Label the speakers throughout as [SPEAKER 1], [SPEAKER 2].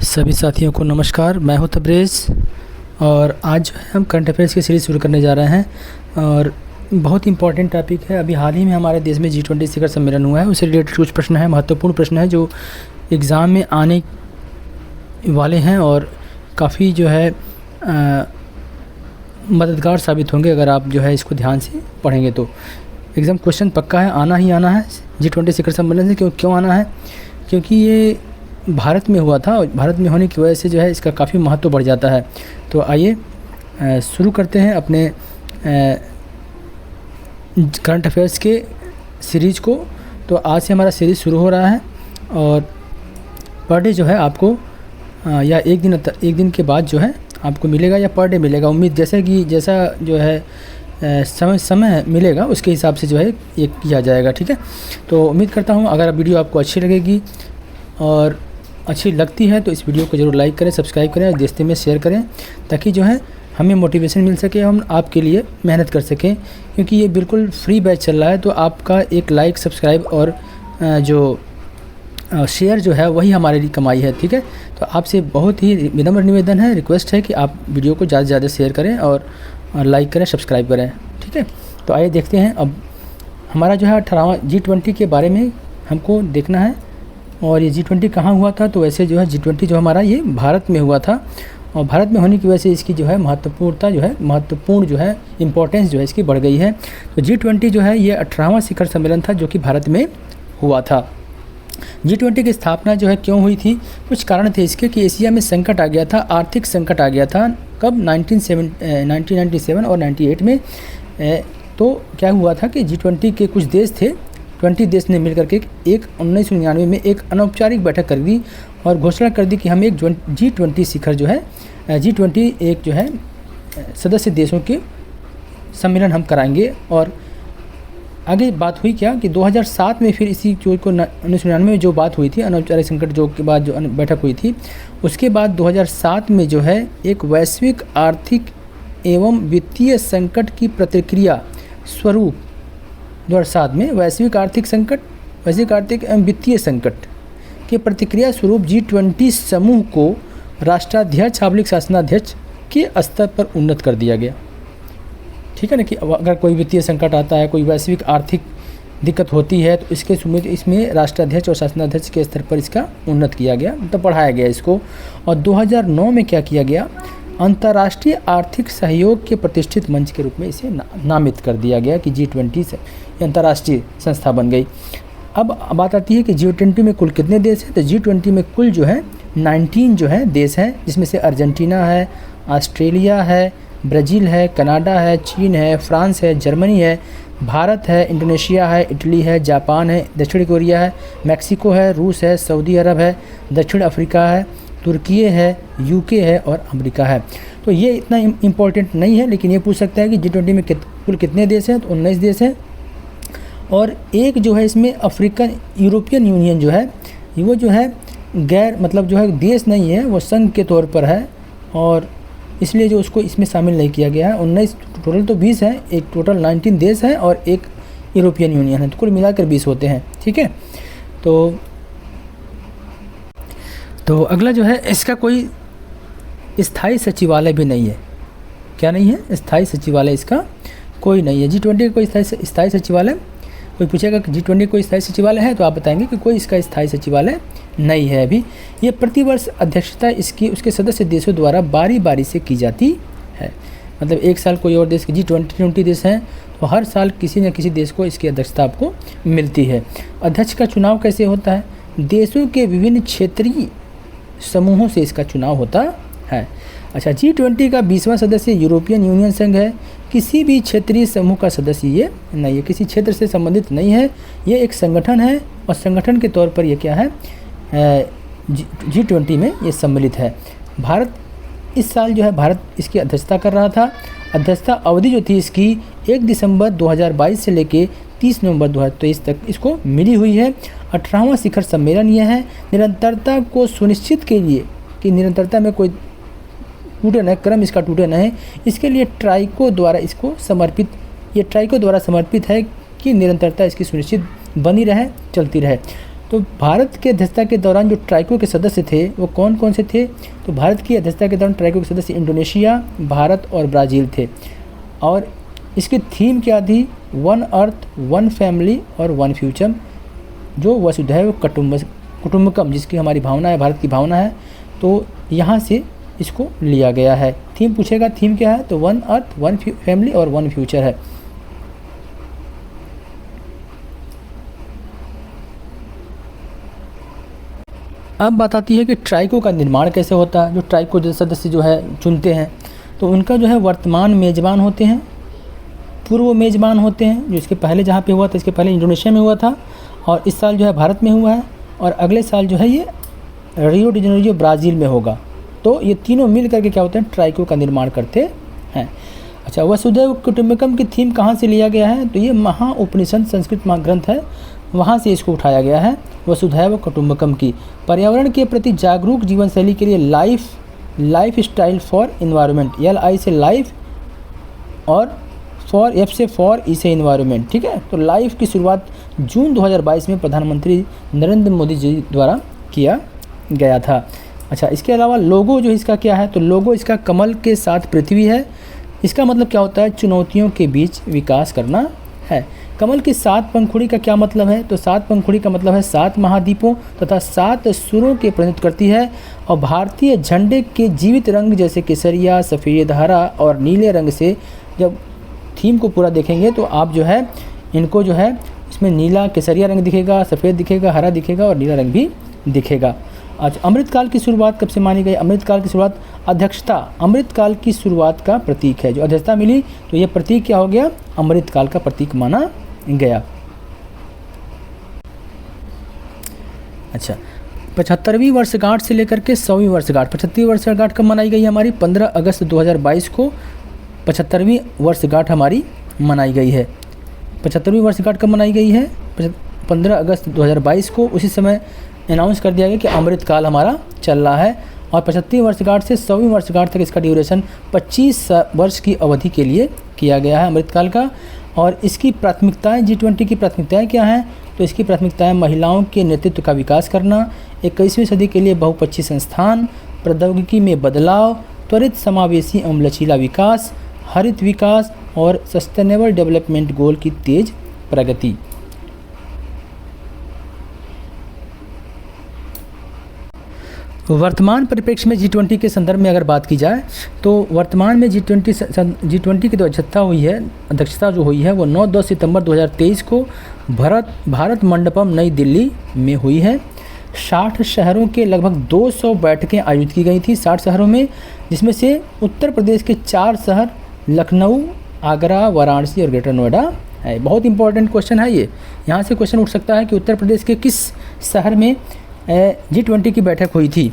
[SPEAKER 1] सभी साथियों को नमस्कार। मैं हूं तब्रेज़ और आज जो है हम करंट अफेयर्स की सीरीज़ शुरू करने जा रहे हैं और बहुत इंपॉर्टेंट टॉपिक है। अभी हाल ही में हमारे देश में G20 शिखर सम्मेलन हुआ है, उससे रिलेटेड कुछ प्रश्न हैं, महत्वपूर्ण प्रश्न हैं जो एग्ज़ाम में आने वाले हैं और काफ़ी जो है मददगार साबित होंगे अगर आप जो है इसको ध्यान से पढ़ेंगे तो। एग्ज़ाम क्वेश्चन पक्का है, आना ही आना है G20 शिखर सम्मेलन से। क्यों आना है? क्योंकि ये भारत में हुआ था और भारत में होने की वजह से जो है इसका काफ़ी महत्व बढ़ जाता है। तो आइए शुरू करते हैं अपने करंट अफेयर्स के सीरीज़ को। तो आज से हमारा सीरीज़ शुरू हो रहा है और पर डे जो है आपको या एक दिन के बाद जो है आपको मिलेगा या पर डे मिलेगा, उम्मीद जैसा जो है समय मिलेगा उसके हिसाब से जो है ये किया जाएगा। ठीक है, तो उम्मीद करता हूँ अगर वीडियो आपको अच्छी लगेगी और अच्छी लगती है तो इस वीडियो को ज़रूर लाइक करें, सब्सक्राइब करें और दोस्तों में शेयर करें ताकि जो है हमें मोटिवेशन मिल सके, हम आपके लिए मेहनत कर सकें। क्योंकि ये बिल्कुल फ्री बैच चल रहा है, तो आपका एक लाइक, सब्सक्राइब और जो शेयर जो है वही हमारे लिए कमाई है। ठीक है, तो आपसे बहुत ही विनम्र निवेदन है, रिक्वेस्ट है कि आप वीडियो को ज़्यादा से ज़्यादा शेयर करें और लाइक करें, सब्सक्राइब करें। ठीक है, तो आइए देखते हैं अब हमारा जो है 18वां G20 के बारे में हमको देखना है। और ये G20 कहाँ हुआ था? तो वैसे जो है G20 जो हमारा ये भारत में हुआ था और भारत में होने की वजह से इसकी जो है महत्वपूर्ण जो है इम्पोर्टेंस जो है इसकी बढ़ गई है। तो G20 जो है ये 18वां शिखर सम्मेलन था जो कि भारत में हुआ था। G20 की स्थापना जो है क्यों हुई थी? कुछ कारण थे इसके कि एशिया में संकट आ गया था, आर्थिक संकट आ गया था। कब? 1997 और 98 में। तो क्या हुआ था कि G20 के कुछ देश थे, 20 देश ने मिलकर के 1999 में एक अनौपचारिक बैठक कर दी और घोषणा कर दी कि हम एक G20 शिखर जो है G20 एक जो है सदस्य देशों के सम्मेलन हम कराएंगे। और आगे बात हुई क्या कि 2007 में फिर इसी जो को 1999 में जो बात हुई थी अनौपचारिक संकट जो के बाद जो बैठक हुई थी, उसके बाद 2007 में जो है एक वैश्विक आर्थिक एवं वित्तीय संकट की प्रतिक्रिया स्वरूप 2007 में वैश्विक आर्थिक एवं वित्तीय संकट के प्रतिक्रिया स्वरूप G20 समूह को राष्ट्राध्यक्ष शासनाध्यक्ष के स्तर पर उन्नत कर दिया गया। ठीक है ना, कि अगर कोई वित्तीय संकट आता है, कोई वैश्विक आर्थिक दिक्कत होती है तो इसमें राष्ट्राध्यक्ष और शासनाध्यक्ष के स्तर पर इसका उन्नत किया गया, मतलब बढ़ाया गया इसको। और 2009 में क्या किया गया? अंतर्राष्ट्रीय आर्थिक सहयोग के प्रतिष्ठित मंच के रूप में इसे नामित कर दिया गया कि G20 से अंतर्राष्ट्रीय संस्था बन गई। अब बात आती है कि G20 में कुल कितने देश हैं? तो G20 में कुल जो है 19 जो है देश हैं, जिसमें से अर्जेंटीना है, ऑस्ट्रेलिया है, ब्राज़ील है, कनाडा है, चीन है, फ्रांस है, जर्मनी है, भारत है, इंडोनेशिया है, इटली है, जापान है, दक्षिण कोरिया है, मैक्सिको है, रूस है, सऊदी अरब है, दक्षिण अफ्रीका है, तुर्की है, यूके है और अमेरिका है। तो ये इतना इम्पोर्टेंट नहीं है, लेकिन ये पूछ सकता है कि G20 में कुल कितने देश हैं? तो 19 देश हैं। और एक जो है इसमें यूरोपियन यूनियन जो है वो जो है गैर मतलब जो है देश नहीं है, वो संघ के तौर पर है और इसलिए जो उसको इसमें शामिल नहीं किया गया है। 19 टोटल तो 20 हैं, एक टोटल 19 देश हैं और एक यूरोपियन यूनियन है, तो कुल मिलाकर 20 होते हैं। ठीक है, तो अगला जो है इसका कोई स्थायी सचिवालय भी नहीं है। क्या नहीं है? स्थायी सचिवालय इसका कोई नहीं है। G20 का कोई स्थायी सचिवालय, कोई पूछेगा कि G20 कोई स्थायी सचिवालय है तो आप बताएंगे कि कोई इसका स्थायी सचिवालय नहीं है अभी। ये प्रतिवर्ष अध्यक्षता इसकी उसके सदस्य देशों द्वारा बारी बारी से की जाती है। मतलब एक साल कोई और देश के G20 देश हैं तो हर साल किसी न किसी देश को इसकी अध्यक्षता आपको मिलती है। अध्यक्ष का चुनाव कैसे होता है? देशों के विभिन्न क्षेत्रीय समूहों से इसका चुनाव होता है। अच्छा, G20 का 20वां सदस्य यूरोपियन यूनियन संघ है। किसी भी क्षेत्रीय समूह का सदस्य ये नहीं है, किसी क्षेत्र से संबंधित नहीं है, ये एक संगठन है और संगठन के तौर पर ये क्या है G20 में ये सम्मिलित है। भारत इस साल जो है भारत इसकी अध्यक्षता कर रहा था। अध्यक्षता अवधि जो थी इसकी 1 दिसंबर 2022 से लेके 30 नवंबर 2023 तक इसको मिली हुई है। 18वां शिखर सम्मेलन यह है। निरंतरता को सुनिश्चित के लिए कि निरंतरता में कोई टूटे न, क्रम इसका टूटे न, इसके लिए ट्राइको द्वारा समर्पित है कि निरंतरता इसकी सुनिश्चित बनी रहे, चलती रहे। तो तो भारत के अध्यक्षता के दौरान जो ट्राइको के सदस्य थे वो कौन कौन से थे? तो भारत की अध्यक्षता के दौरान ट्राइको के सदस्य इंडोनेशिया, भारत और ब्राज़ील थे। और इसकी थीम क्या थी? वन अर्थ, वन फैमिली और वन फ्यूचर, जो वसुधैव कुटुम्बकम जिसकी हमारी भावना है, भारत की भावना है, तो यहाँ से इसको लिया गया है। थीम पूछेगा, थीम क्या है? तो वन अर्थ, वन फैमिली और वन फ्यूचर है। अब बात आती है कि ट्राइको का निर्माण कैसे होता है। जो ट्राइको जो सदस्य जो है चुनते हैं, तो उनका जो है वर्तमान मेज़बान होते हैं, पूर्व मेज़बान होते हैं। जो इसके पहले जहाँ पे हुआ था, इसके पहले इंडोनेशिया में हुआ था, और इस साल जो है भारत में हुआ है, और अगले साल जो है ये रियो डी जेनेरियो ब्राज़ील में होगा। तो ये तीनों मिल करके क्या होते हैं? ट्राइको का निर्माण करते हैं। अच्छा, वसुधैव कुटुम्बकम की थीम कहाँ से लिया गया है? तो ये महाउपनिषद संस्कृत महाग्रंथ है, वहाँ से इसको उठाया गया है। वसुधैव कुटुम्बकम की पर्यावरण के प्रति जागरूक जीवन शैली के लिए life style for environment, LI से लाइफ और F से फॉर, E से इन्वायरमेंट, ठीक है। तो लाइफ की शुरुआत जून 2022 में प्रधानमंत्री नरेंद्र मोदी जी द्वारा किया गया था। अच्छा, इसके अलावा लोगो जो इसका क्या है? तो लोगो इसका कमल के साथ पृथ्वी है। इसका मतलब क्या होता है? चुनौतियों के बीच विकास करना है। कमल की 7 पंखुड़ी का क्या मतलब है? तो 7 पंखुड़ी का मतलब है 7 महाद्वीपों तथा 7 सुरों के प्रतिनिधित्व करती है। और भारतीय झंडे के जीवित रंग जैसे केसरिया, सफ़ेद, हरा और नीले रंग से जब थीम को पूरा देखेंगे तो आप जो है इनको जो है इसमें नीला केसरिया रंग दिखेगा, सफ़ेद दिखेगा, हरा दिखेगा और नीला रंग भी दिखेगा। आज अमृतकाल की शुरुआत कब से मानी गई? अमृतकाल की शुरुआत अध्यक्षता अमृतकाल की शुरुआत का प्रतीक है। जो अध्यक्षता मिली तो ये प्रतीक क्या हो गया? अमृतकाल का प्रतीक माना गया। अच्छा, 75वीं वर्षगांठ से लेकर के 100वीं वर्षगांठ, 75वीं वर्षगांठ कब मनाई गई? हमारी 15 अगस्त 2022 को 75वीं वर्षगांठ हमारी मनाई गई है। 75वीं वर्षगांठ कब मनाई गई है? 15 अगस्त 2022 को। उसी समय अनाउंस कर दिया गया कि अमृतकाल हमारा चल रहा है। और 75वीं वर्षगांठ से 100वीं वर्षगांठ तक इसका ड्यूरेशन 25 वर्ष की अवधि के लिए किया गया है अमृतकाल का। और इसकी प्राथमिकताएं, G20 की प्राथमिकताएं क्या हैं? तो इसकी प्राथमिकताएं महिलाओं के नेतृत्व का विकास करना, 21वीं सदी के लिए बहुपक्षीय संस्थान, प्रौद्योगिकी में बदलाव, त्वरित समावेशी एवं लचीला विकास, हरित विकास और सस्टेनेबल डेवलपमेंट गोल की तेज प्रगति। वर्तमान परिप्रेक्ष्य में G20 के संदर्भ में अगर बात की जाए तो वर्तमान में G20 की जो अध्यक्षता जो हुई है वो 9-10 सितंबर 2023 को भारत मंडपम नई दिल्ली में हुई है। 60 शहरों के लगभग 200 बैठकें आयोजित की गई थी 60 शहरों में, जिसमें से उत्तर प्रदेश के 4 शहर लखनऊ, आगरा, वाराणसी और ग्रेटर नोएडा है। बहुत इंपॉर्टेंट क्वेश्चन है ये, यहाँ से क्वेश्चन उठ सकता है कि उत्तर प्रदेश के किस शहर में G20 की बैठक हुई थी।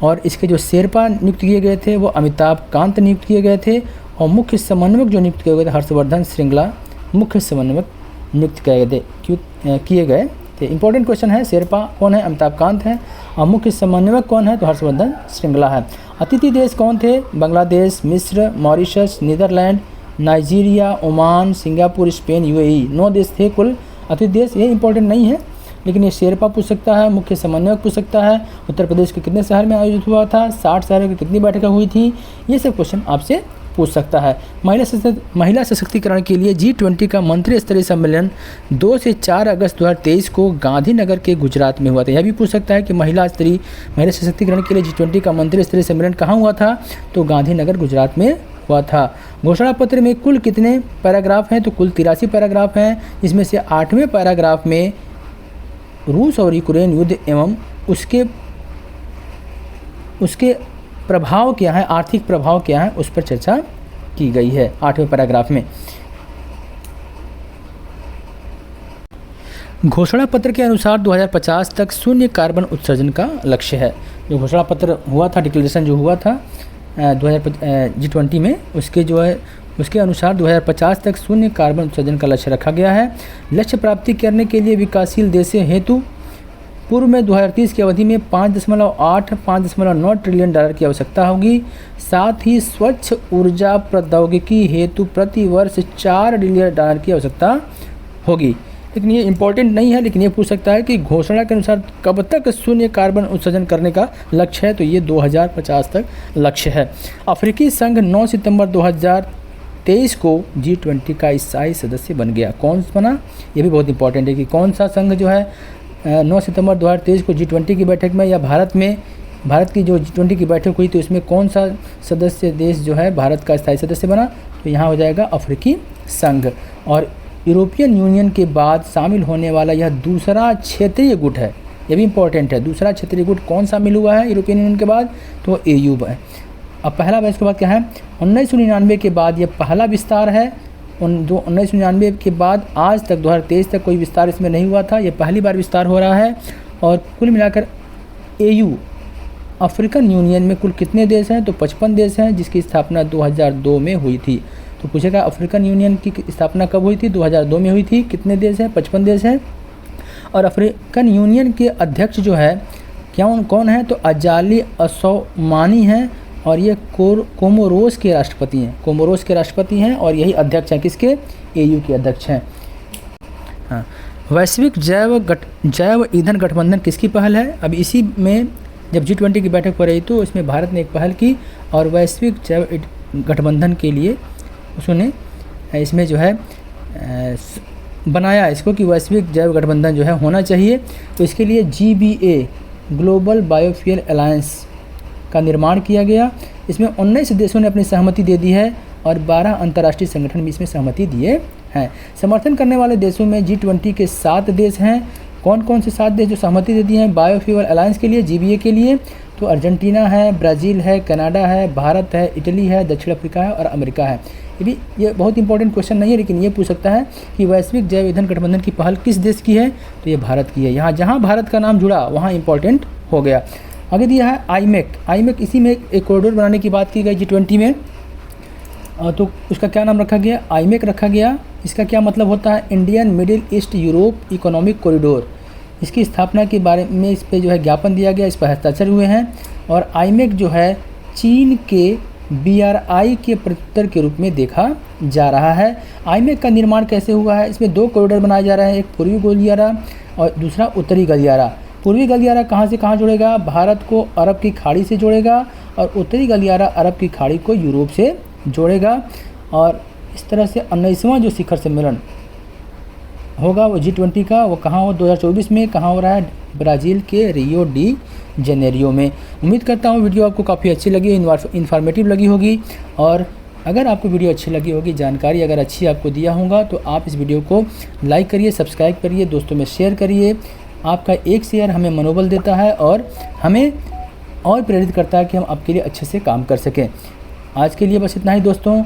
[SPEAKER 1] और इसके जो शेरपा नियुक्त किए गए थे वो अमिताभ कांत नियुक्त किए गए थे, और मुख्य समन्वयक जो नियुक्त किए गए थे हर्षवर्धन श्रृंगला मुख्य समन्वयक नियुक्त किए गए थे। इंपॉर्टेंट क्वेश्चन है, शेरपा कौन है? अमिताभ कांत है। और मुख्य समन्वयक कौन है? तो हर्षवर्धन श्रृंगला है। अतिथि देश कौन थे? बांग्लादेश, मिस्र, Mauritius, Netherland, Nigeria, Oman, Singapore, Spain, UAE। 9 देश थे कुल अतिथि देश। ये इंपॉर्टेंट नहीं है, लेकिन ये शेरपा पूछ सकता है, मुख्य समन्वयक पूछ सकता है, उत्तर प्रदेश के कितने शहर में आयोजित हुआ था, 60 शहरों की कितनी बैठकें हुई थी, ये सब क्वेश्चन आपसे पूछ सकता है। महिला सशक्तिकरण के लिए G20 का मंत्री स्तरीय सम्मेलन 2 से 4 अगस्त 2023 को गांधीनगर के गुजरात में हुआ था। यह भी पूछ सकता है कि महिला सशक्तिकरण के लिए G20 का मंत्री स्तरीय सम्मेलन कहाँ हुआ था? तो गांधीनगर गुजरात में हुआ था। घोषणा पत्र में कुल कितने पैराग्राफ हैं? तो कुल 83 पैराग्राफ हैं, जिसमें से 8वें पैराग्राफ में रूस और यूक्रेन युद्ध एवं उसके प्रभाव क्या है, आर्थिक प्रभाव क्या है, उस पर चर्चा की गई है 8वें पैराग्राफ में। घोषणा पत्र के अनुसार 2050 तक शून्य कार्बन उत्सर्जन का लक्ष्य है। जो घोषणा पत्र हुआ था, डिक्लेरेशन जो हुआ था G20 में, उसके अनुसार 2050 तक शून्य कार्बन उत्सर्जन का लक्ष्य रखा गया है। लक्ष्य प्राप्ति करने के लिए विकासशील देशों हेतु पूर्व में 2030 की अवधि में 5.9 ट्रिलियन डॉलर की आवश्यकता होगी। साथ ही स्वच्छ ऊर्जा प्रौद्योगिकी हेतु प्रति वर्ष $4 ट्रिलियन की आवश्यकता होगी। लेकिन ये इंपॉर्टेंट नहीं है, लेकिन ये पूछ सकता है कि घोषणा के अनुसार कब तक शून्य कार्बन उत्सर्जन करने का लक्ष्य है, तो ये 2050 तक लक्ष्य है। अफ्रीकी संघ 9 सितंबर 2023 को G20 का स्थायी सदस्य बन गया। कौन बना, ये भी बहुत इंपॉर्टेंट है कि कौन सा संघ जो है 9 सितंबर 2023 को G20 की बैठक में, या भारत की जो G20 की बैठक हुई तो इसमें कौन सा सदस्य देश जो है भारत का स्थायी सदस्य बना, तो यहाँ हो जाएगा अफ्रीकी संघ। और यूरोपियन यूनियन के बाद शामिल होने वाला यह दूसरा क्षेत्रीय गुट है, ये भी इंपॉर्टेंट है। दूसरा क्षेत्रीय गुट कौन शामिल हुआ है यूरोपियन यूनियन के बाद, तो EU है। अब पहला इसके बाद क्या है, 1999 के बाद यह पहला विस्तार है। 1999 के बाद आज तक 2023 तक कोई विस्तार इसमें नहीं हुआ था, ये पहली बार विस्तार हो रहा है। और कुल मिलाकर EU अफ्रीकन यूनियन में कुल कितने देश हैं, तो 55 देश हैं, जिसकी स्थापना 2002 में हुई थी। तो पूछेगा अफ्रीकन यूनियन की स्थापना कब हुई थी, 2002 में हुई थी। कितने देश हैं, 55 देश हैं। और अफ्रीकन यूनियन के अध्यक्ष जो है कौन है, तो अजाली असौमानी हैं, और ये कोमोरोस के राष्ट्रपति हैं, और यही अध्यक्ष हैं किसके, EU के अध्यक्ष हैं। हाँ, वैश्विक जैव ईंधन गठबंधन किसकी पहल है। अब इसी में जब G20 की बैठक हो रही तो इसमें भारत ने एक पहल की, और वैश्विक जैव गठबंधन के लिए उसने इसमें जो है बनाया इसको कि वैश्विक जैव गठबंधन जो है होना चाहिए। तो इसके लिए GBA ग्लोबल बायोफ्यूल अलायंस का निर्माण किया गया। इसमें 19 देशों ने अपनी सहमति दे दी है, और 12 अंतर्राष्ट्रीय संगठन भी इसमें सहमति दिए हैं। समर्थन करने वाले देशों में G20 के 7 देश हैं। कौन कौन से 7 देश जो सहमति दे दिए हैं बायोफ्यूल अलायंस के लिए, GBA के लिए, तो अर्जेंटीना है, ब्राज़ील है, कनाडा है, भारत है, इटली है, दक्षिण अफ्रीका है और अमेरिका है। ये बहुत इंपॉर्टेंट क्वेश्चन नहीं है, लेकिन ये पूछ सकता है कि वैश्विक जैव ईंधन गठबंधन की पहल किस देश की है, तो ये भारत की है। यहाँ जहाँ भारत का नाम जुड़ा वहाँ इंपॉर्टेंट हो गया। आगे दिया है आईमेक, इसी में एक कॉरिडोर बनाने की बात की गई G20 में, तो उसका क्या नाम रखा गया, आईमेक रखा गया। इसका क्या मतलब होता है, Indian middle east Europe economic corridor. इसकी स्थापना के बारे में इस पे जो है ज्ञापन दिया गया, इस पर हस्ताक्षर हुए हैं। और आईमेक जो है चीन के BRI के प्रत्युत्तर के रूप में देखा जा रहा है। आईमेक का निर्माण कैसे हुआ है, इसमें 2 कॉरिडोर बनाए जा रहे हैं, एक पूर्वी गलियारा और दूसरा उत्तरी गलियारा। पूर्वी गलियारा कहाँ से कहाँ जुड़ेगा, भारत को अरब की खाड़ी से जोड़ेगा, और उत्तरी गलियारा अरब की खाड़ी को यूरोप से जोड़ेगा। और इस तरह से 19वां जो शिखर सम्मेलन होगा वो G20 का, वो कहाँ हो, 2024 में कहाँ हो रहा है, ब्राज़ील के रियो डी जेनेरियो में। उम्मीद करता हूँ वीडियो आपको काफ़ी अच्छी लगी, इन्फॉर्मेटिव लगी होगी। और अगर आपको वीडियो अच्छी लगी होगी, जानकारी अगर अच्छी आपको दिया होगा, तो आप इस वीडियो को लाइक करिए, सब्सक्राइब करिए, दोस्तों में शेयर करिए। आपका एक शेयर हमें मनोबल देता है और हमें और प्रेरित करता है कि हम आपके लिए अच्छे से काम कर सकें। आज के लिए बस इतना ही दोस्तों।